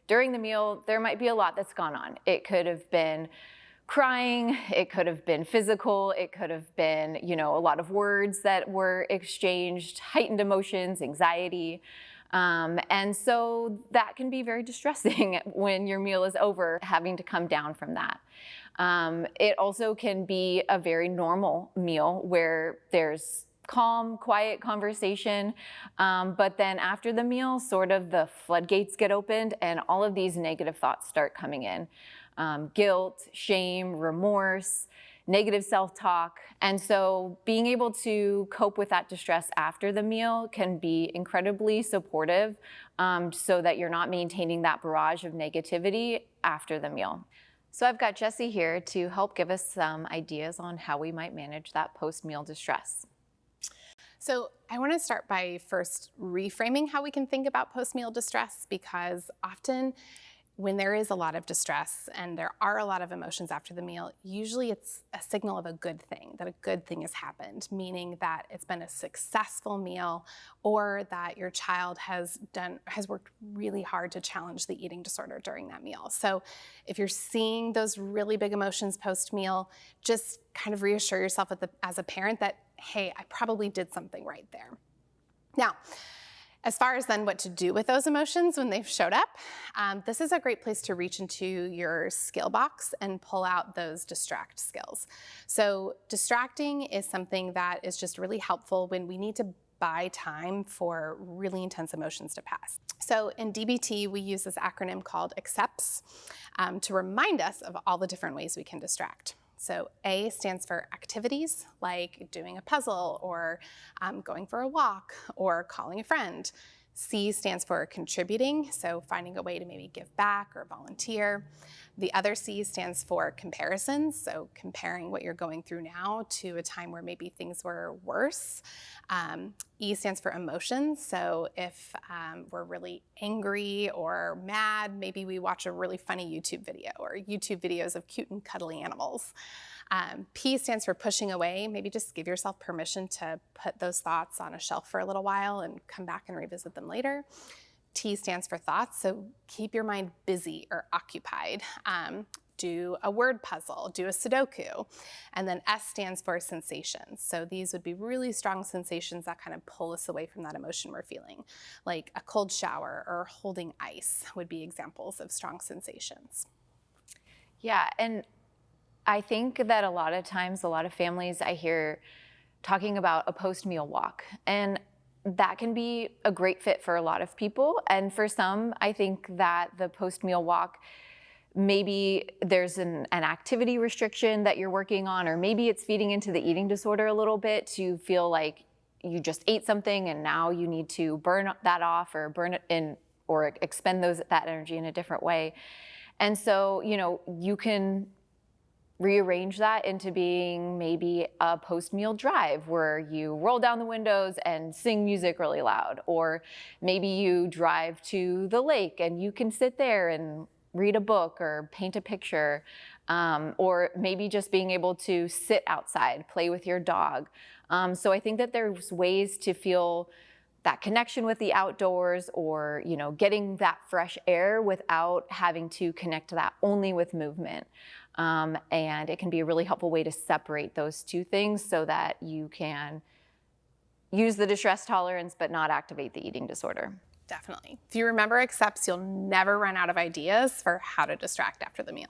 during the meal, there might be a lot that's gone on. It could have been crying, it could have been physical, it could have been, a lot of words that were exchanged, heightened emotions, anxiety. And so that can be very distressing when your meal is over, having to come down from that. It also can be a very normal meal where there's calm, quiet conversation. But then after the meal, sort of the floodgates get opened and all of these negative thoughts start coming in. Guilt, shame, remorse, negative self-talk. And so being able to cope with that distress after the meal can be incredibly supportive, so that you're not maintaining that barrage of negativity after the meal. So I've got Jessie here to help give us some ideas on how we might manage that post-meal distress. So I want to start by first reframing how we can think about post-meal distress, because often when there is a lot of distress and there are a lot of emotions after the meal, usually it's a signal of a good thing, that a good thing has happened, meaning that it's been a successful meal, or that your child has worked really hard to challenge the eating disorder during that meal. So if you're seeing those really big emotions post-meal, just kind of reassure yourself as a parent that, hey, I probably did something right there. Now, as far as then what to do with those emotions when they've showed up, this is a great place to reach into your skill box and pull out those distract skills. So distracting is something that is just really helpful when we need to buy time for really intense emotions to pass. So in DBT, we use this acronym called ACCEPTS to remind us of all the different ways we can distract. So A stands for activities, like doing a puzzle or going for a walk or calling a friend. C stands for contributing, so finding a way to maybe give back or volunteer. The other C stands for comparisons, so comparing what you're going through now to a time where maybe things were worse. E stands for emotions, so if we're really angry or mad, maybe we watch a really funny YouTube video or YouTube videos of cute and cuddly animals. P stands for pushing away. Maybe just give yourself permission to put those thoughts on a shelf for a little while and come back and revisit them later. T stands for thoughts, so keep your mind busy or occupied. Do a word puzzle, do a Sudoku. And then S stands for sensations. So these would be really strong sensations that kind of pull us away from that emotion we're feeling. Like a cold shower or holding ice would be examples of strong sensations. Yeah, and I think that a lot of times, a lot of families I hear talking about a post-meal walk, and that can be a great fit for a lot of people. And for some, I think that the post-meal walk, maybe there's an activity restriction that you're working on, or maybe it's feeding into the eating disorder a little bit to feel like you just ate something and now you need to burn that off or burn it in or expend that energy in a different way. And so, you can rearrange that into being maybe a post-meal drive where you roll down the windows and sing music really loud, or maybe you drive to the lake and you can sit there and read a book or paint a picture, or maybe just being able to sit outside, play with your dog. So I think that there's ways to feel that connection with the outdoors, or getting that fresh air without having to connect to that only with movement. And it can be a really helpful way to separate those two things so that you can use the distress tolerance but not activate the eating disorder. Definitely. If you remember ACCEPTS, you'll never run out of ideas for how to distract after the meal.